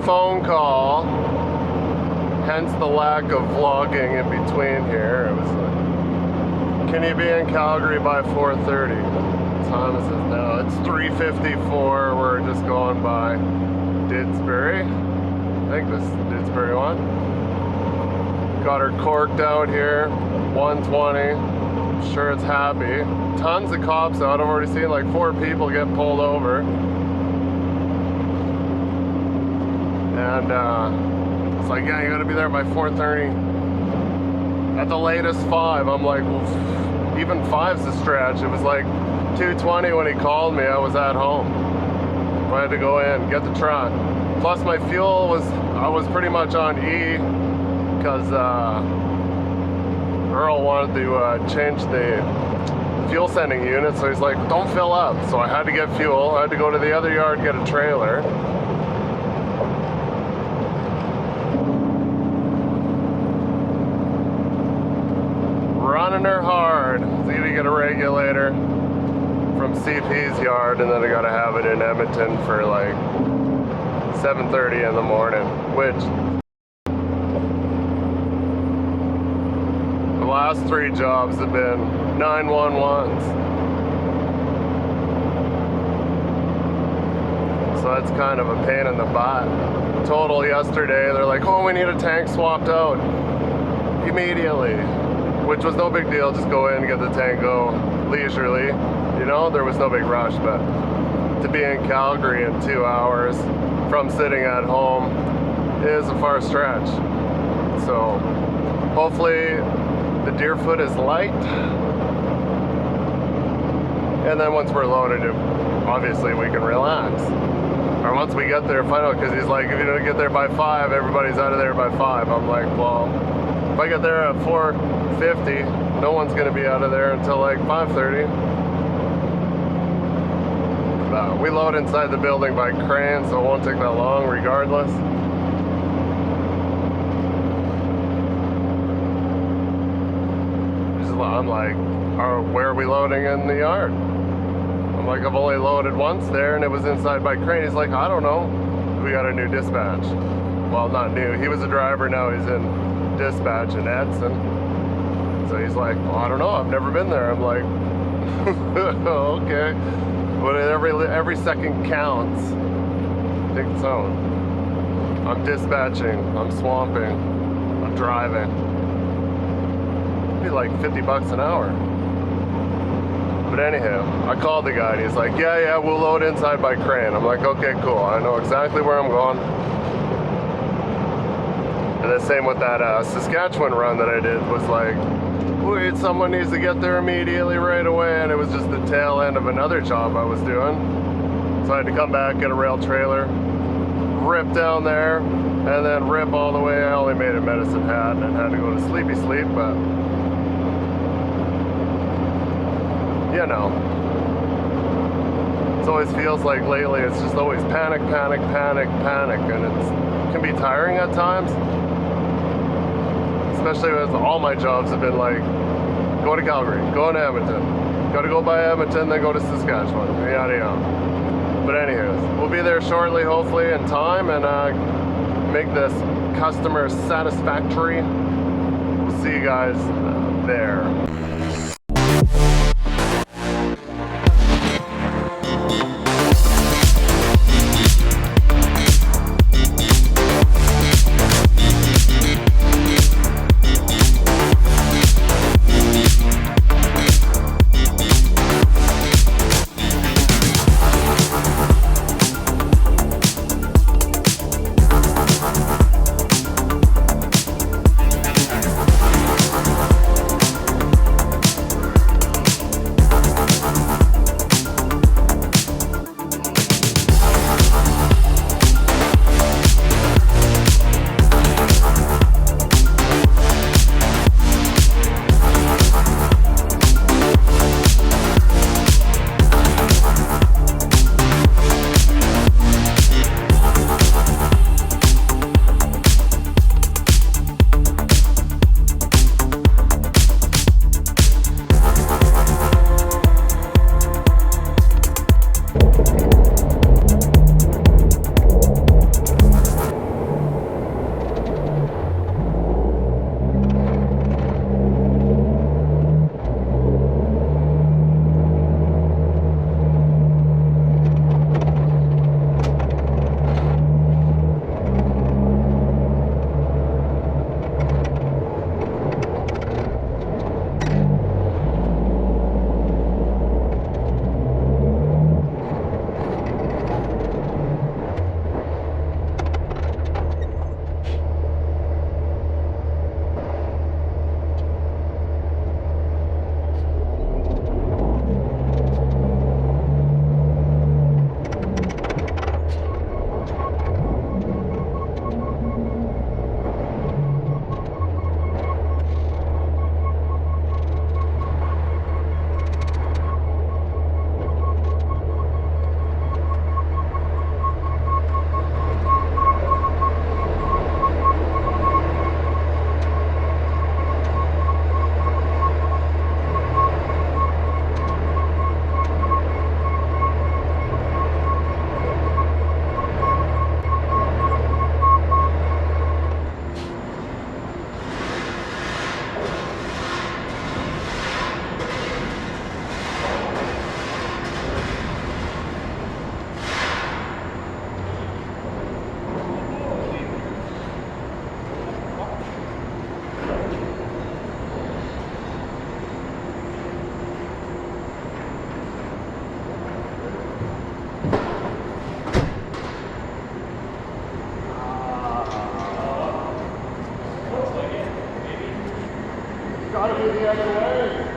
phone call, hence the lack of vlogging in between here. It was like, can you be in Calgary by 4:30? What time is it now? It's 3:54. We're just going by Didsbury. I think this is the Didsbury one. Got her corked out here, 120. I'm sure it's happy. Tons of cops out. I've already seen like 4 people get pulled over. And it's like, yeah, you gotta be there by 4:30. At the latest 5. I'm like, well, even 5's a stretch. It was like 2:20 when he called me. I was at home. I had to go in, get the truck. Plus my fuel was, I was pretty much on E because Earl wanted to change the fuel sending unit, so he's like, don't fill up. So I had to get fuel. I had to go to the other yard and get a trailer. Running her hard. So you get a regulator from CP's yard, and then I gotta have it in Edmonton for like 7:30 in the morning, which the last 3 jobs have been 911s. So that's kind of a pain in the butt. Total yesterday, they're like, oh, we need a tank swapped out immediately, which was no big deal. Just go in, get the tank, go leisurely. You know, there was no big rush, but to be in Calgary in 2 hours from sitting at home is a far stretch. So hopefully the Deerfoot is light. And then once we're loaded, obviously we can relax. Or once we get there, find out, because he's like, if you don't get there by 5, everybody's out of there by 5. I'm like, well, if I get there at 4:50, no one's going to be out of there until like 5:30. We load inside the building by crane, so it won't take that long regardless. I'm like, where are we loading in the yard? I'm like, I've only loaded once there and it was inside by crane. He's like, I don't know. We got a new dispatch. Well, not new. He was a driver, now he's in dispatch in Edson. So he's like, well, I don't know. I've never been there. I'm like, okay. But every second counts. Take its own. I'm dispatching. I'm swamping. I'm driving. It'd be like $50 an hour. But anyhow, I called the guy and he's like, yeah, we'll load inside by crane. I'm like, okay, cool. I know exactly where I'm going. And the same with that Saskatchewan run that I did was like, wait, someone needs to get there immediately right away, and it was just the tail end of another job I was doing. So I had to come back, get a rail trailer, rip down there, and then rip all the way. I only made a Medicine Hat and had to go to Sleepy Sleep, but you know, it always feels like lately it's just always panic, and it can be tiring at times. Especially as all my jobs have been like, go to Calgary, go to Edmonton, gotta go by Edmonton, then go to Saskatchewan, yada yada. But anyways, we'll be there shortly, hopefully in time, and make this customer satisfactory. We'll see you guys there. you the other way.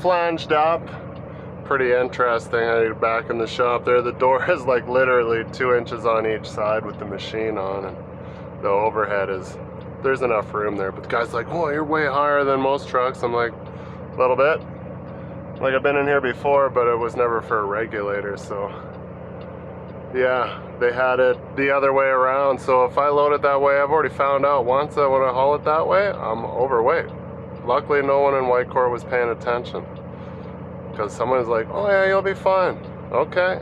Flanged up, pretty interesting. I need to back in the shop there. The door is like literally 2 inches on each side with the machine on, and the overhead is, there's enough room there, but the guy's like, oh, you're way higher than most trucks. I'm like, a little bit. Like, I've been in here before, but it was never for a regulator, so yeah, they had it the other way around. So if I load it that way, I've already found out once that when I haul it that way, I'm overweight. Luckily, no one in Whitecourt was paying attention, because someone's like, oh yeah, you'll be fine. Okay.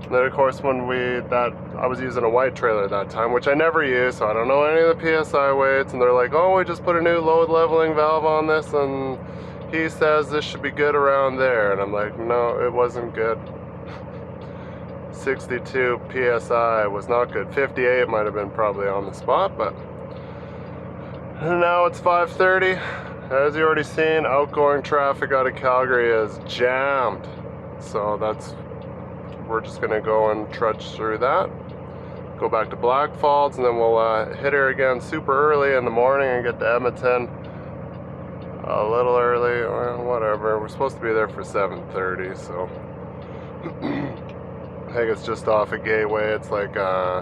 And then of course when I was using a white trailer that time, which I never use, so I don't know any of the PSI weights, and they're like, oh, we just put a new load leveling valve on this, and he says this should be good around there. And I'm like, no, it wasn't good. 62 PSI was not good. 58 might have been probably on the spot, but and now it's 5:30. As you already seen, outgoing traffic out of Calgary is jammed. So we're just gonna go and trudge through that. Go back to Blackfalds, and then we'll hit her again super early in the morning and get to Edmonton a little early, or whatever. We're supposed to be there for 7:30, so I think it's just off a gateway. It's like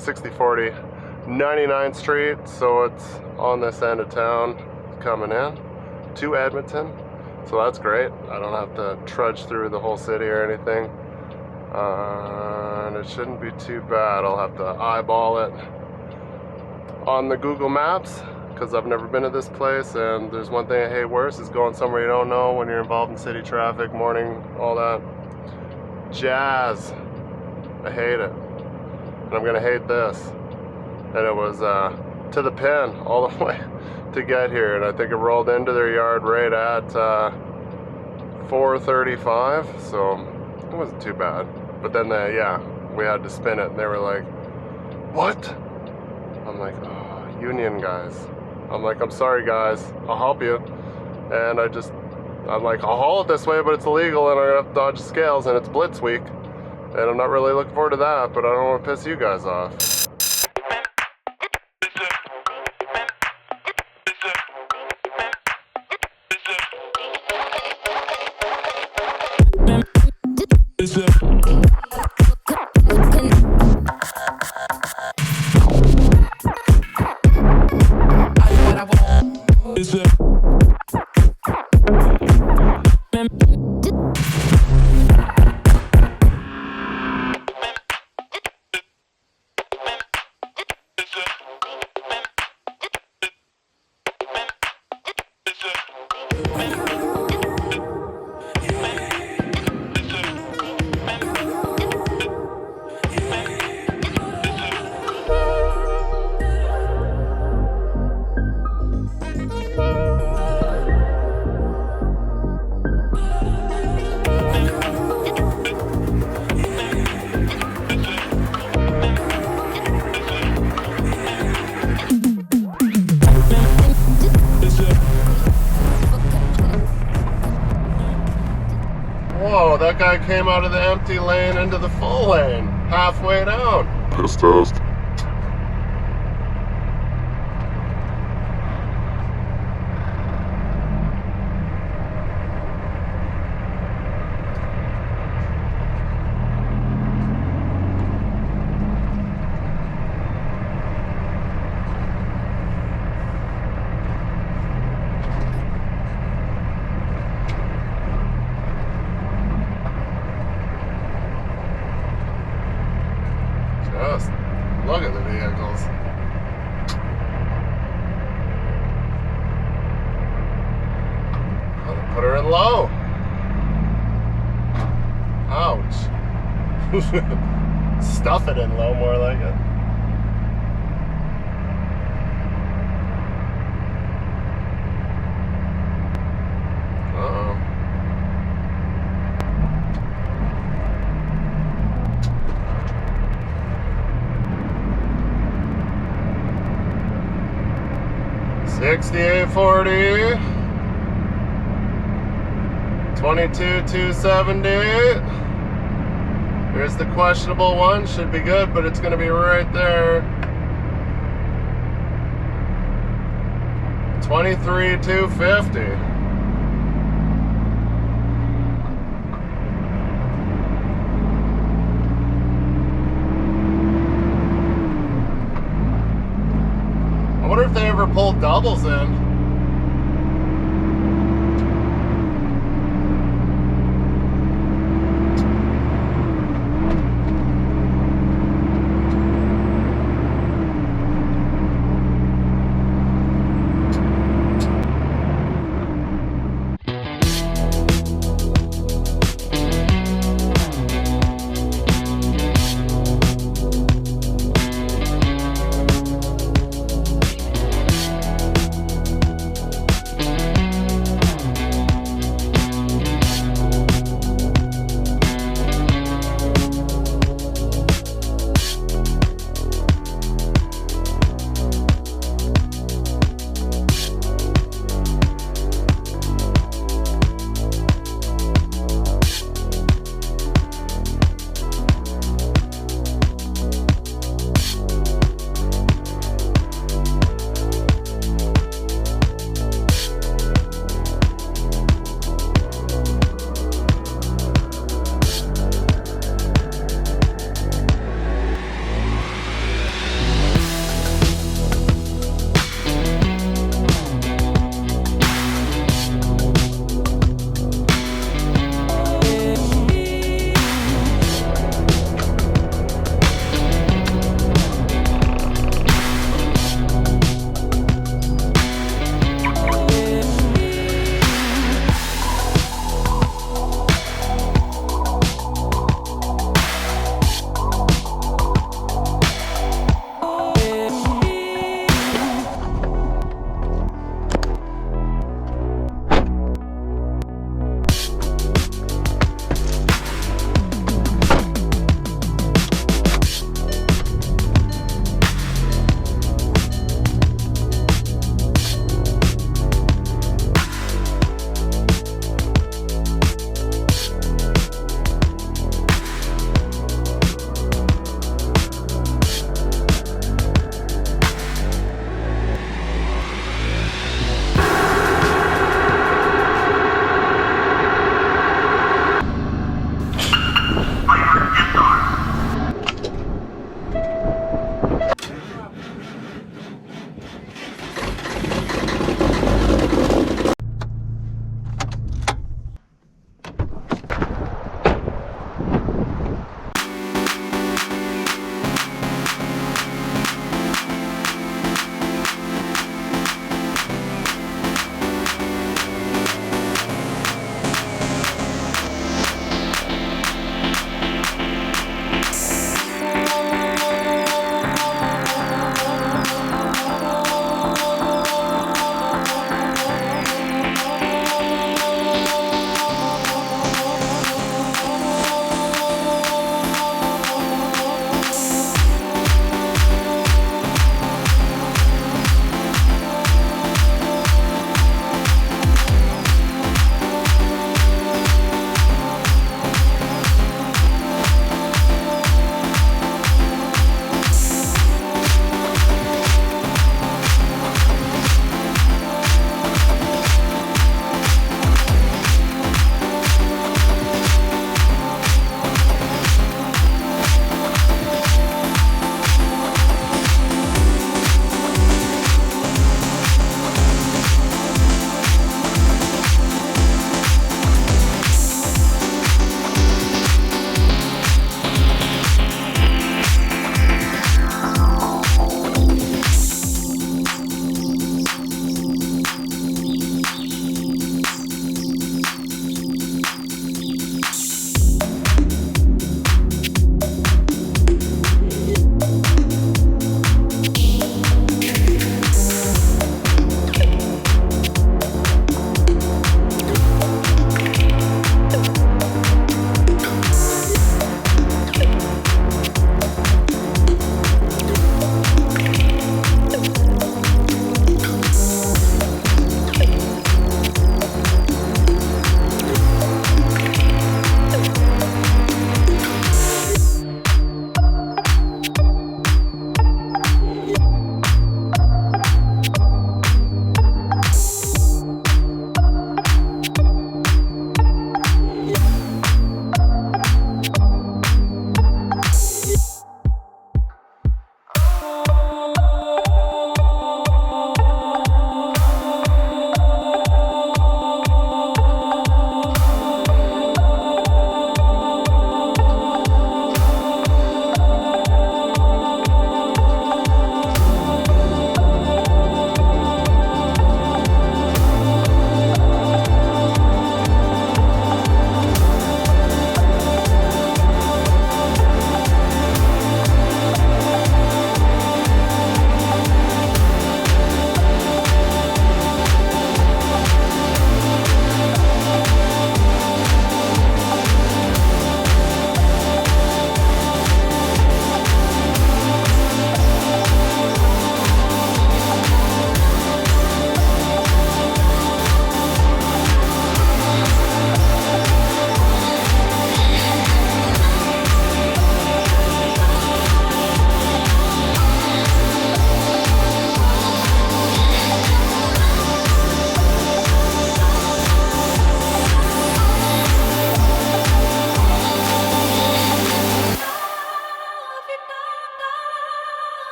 6040 99th Street, so it's on this end of town coming in to Edmonton, so that's great. I don't have to trudge through the whole city or anything, and it shouldn't be too bad. I'll have to eyeball it on the Google Maps, because I've never been to this place, and there's one thing I hate worse is going somewhere you don't know when you're involved in city traffic, morning, all that jazz. I hate it, and I'm gonna hate this. And it was to the pin all the way to get here, and I think it rolled into their yard right at 4:35, so it wasn't too bad. But then yeah, we had to spin it, and they were like, what? I'm like, oh, union guys. I'm like, I'm sorry guys, I'll help you. And I'm like, I'll haul it this way, but it's illegal, and I'm gonna have to dodge scales, and it's Blitz week. And I'm not really looking forward to that, but I don't want to piss you guys off. Whoa, that guy came out of the empty lane into the full lane, halfway down. Piss test. Just look at the vehicles. I'll put her in low. Ouch. Stuff it in low, more like it. Uh-oh. $68.40, $22,270. Here's the questionable one. Should be good, but it's going to be right there. $23,250. I wonder if they ever pulled doubles in.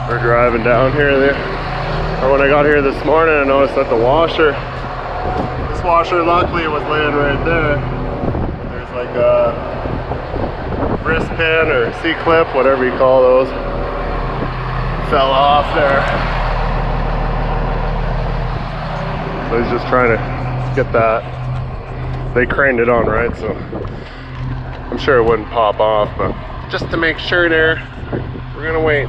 We're driving down here. Or when I got here this morning, I noticed that the washer, this washer luckily was laying right there. There's like a wrist pin or C-clip, whatever you call those, fell off there. So he's just trying to get that. They craned it on right, so I'm sure it wouldn't pop off, but just to make sure there, we're gonna wait.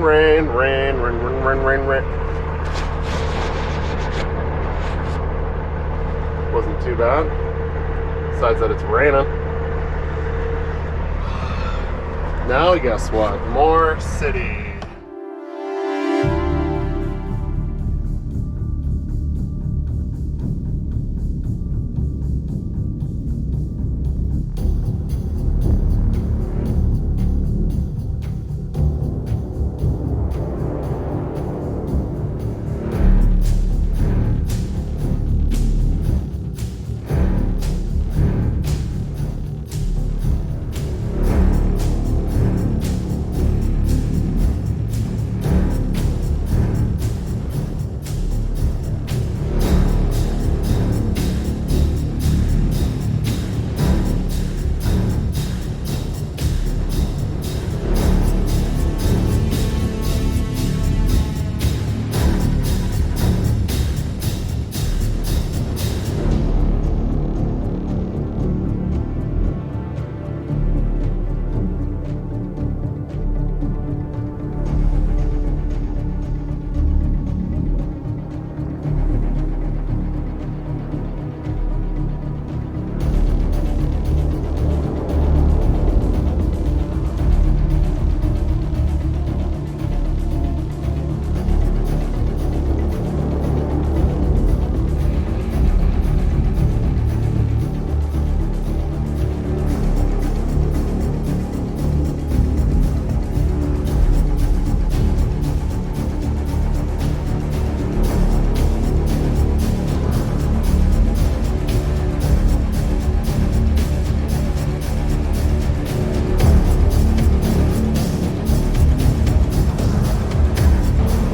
rain, rain, rain, rain, rain, rain, rain, rain. Wasn't too bad. Besides that it's raining. Now guess what? More city.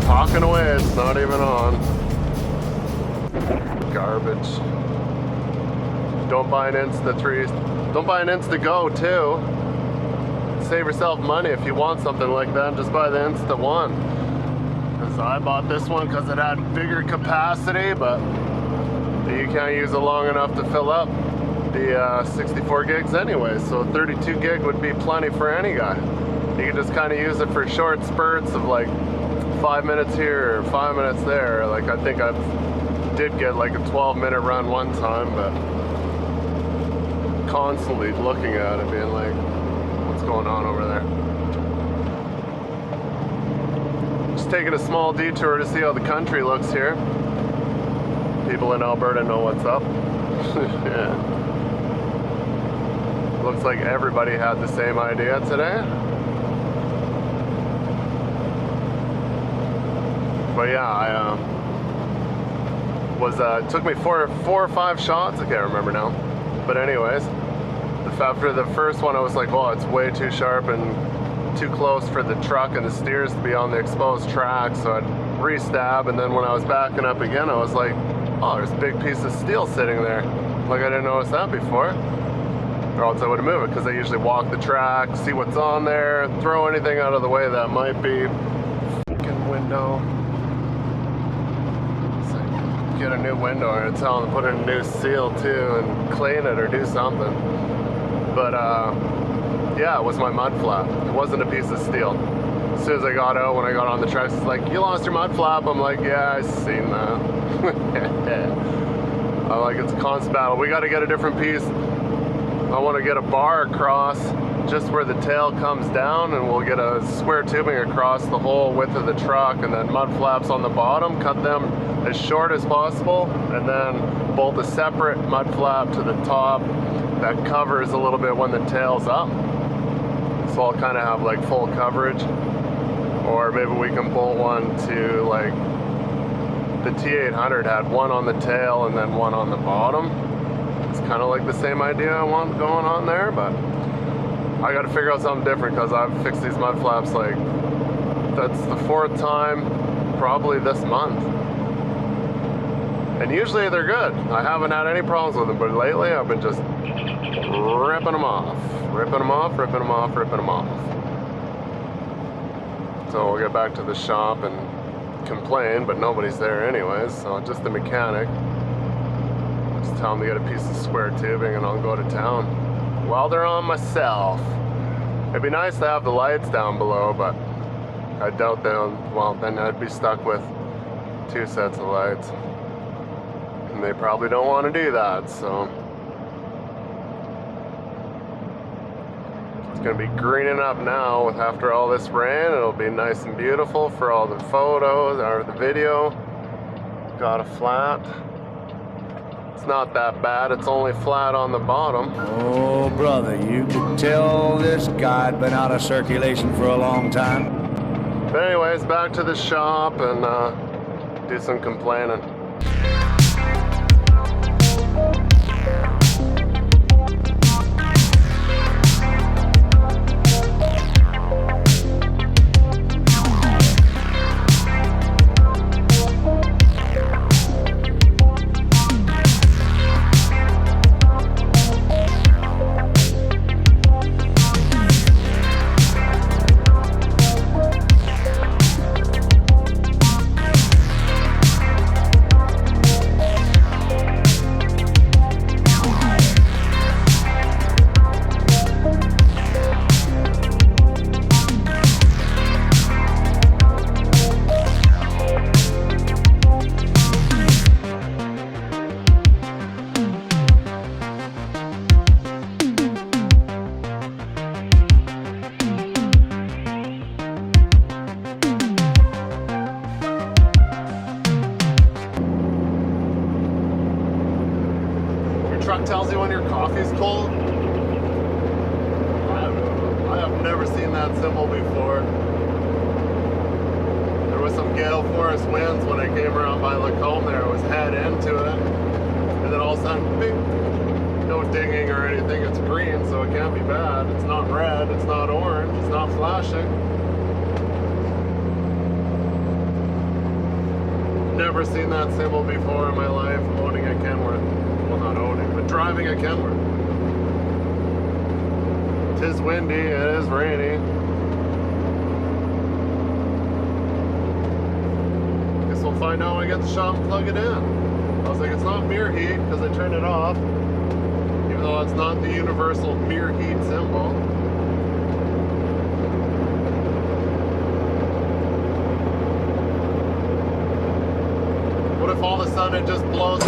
Talking away, it's not even on. Garbage. Don't buy an Insta3. Don't buy an Insta-Go too. Save yourself money if you want something like that. Just buy the Insta1. Because I bought this one because it had bigger capacity, but you can't use it long enough to fill up the 64 gigs anyway. So 32 gig would be plenty for any guy. You can just kind of use it for short spurts of like 5 minutes here or 5 minutes there. Like I think I did get like a 12-minute run one time, but constantly looking at it being like, what's going on over there? Just taking a small detour to see how the country looks here. People in Alberta know what's up. Yeah. Looks like everybody had the same idea today. But yeah, it took me four or five shots, I can't remember now. But anyways, after the first one I was like, oh, it's way too sharp and too close for the truck and the steers to be on the exposed track, so I'd re-stab, and then when I was backing up again, I was like, oh, there's a big piece of steel sitting there. Like I didn't notice that before. Or else I would have moved it, because I usually walk the track, see what's on there, throw anything out of the way that might be. Fucking window. Get a new window and tell them to put in a new seal too and clean it or do something. But yeah, it was my mud flap. It wasn't a piece of steel. As soon as I got out, when I got on the tracks, it's like, you lost your mud flap. I'm like, yeah, I seen that. I'm like, it's a constant battle. We got to get a different piece. I want to get a bar across just where the tail comes down, and we'll get a square tubing across the whole width of the truck, and then mud flaps on the bottom, cut them as short as possible, and then bolt a separate mud flap to the top that covers a little bit when the tail's up. So I'll kind of have like full coverage. Or maybe we can bolt one to, like, the T800 had one on the tail and then one on the bottom. It's kind of like the same idea I want going on there, but I got to figure out something different, because I've fixed these mud flaps, like, that's the 4th time probably this month. And usually they're good. I haven't had any problems with them, but lately I've been just ripping them off. Ripping them off, ripping them off, ripping them off. So we'll get back to the shop and complain, but nobody's there anyways, so just the mechanic. Just tell them to get a piece of square tubing and I'll go to town. Welder on myself. It'd be nice to have the lights down below, but I doubt they'll, well, then I'd be stuck with 2 sets of lights. And they probably don't want to do that, so. It's going to be greening up now after all this rain. It'll be nice and beautiful for all the photos or the video. Got a flat. It's not that bad, it's only flat on the bottom. Oh, brother, you could tell this guy had been out of circulation for a long time. But anyways, back to the shop and do some complaining. Truck tells you when your coffee's cold. I have never seen that symbol before. There was some gale force winds when I came around by Lacombe there. It was head into it. And then all of a sudden, bing, no dinging or anything. It's green, so it can't be bad. It's not red, it's not orange, it's not flashing. Never seen that symbol before in my life owning a Kenworth. Well, not owning, but driving a Kenworth. Tis windy, it is rainy. Guess we'll find out when I get the shop and plug it in. I was like, it's not mirror heat because I turned it off, even though it's not the universal mirror heat symbol. What if all of a sudden it just blows?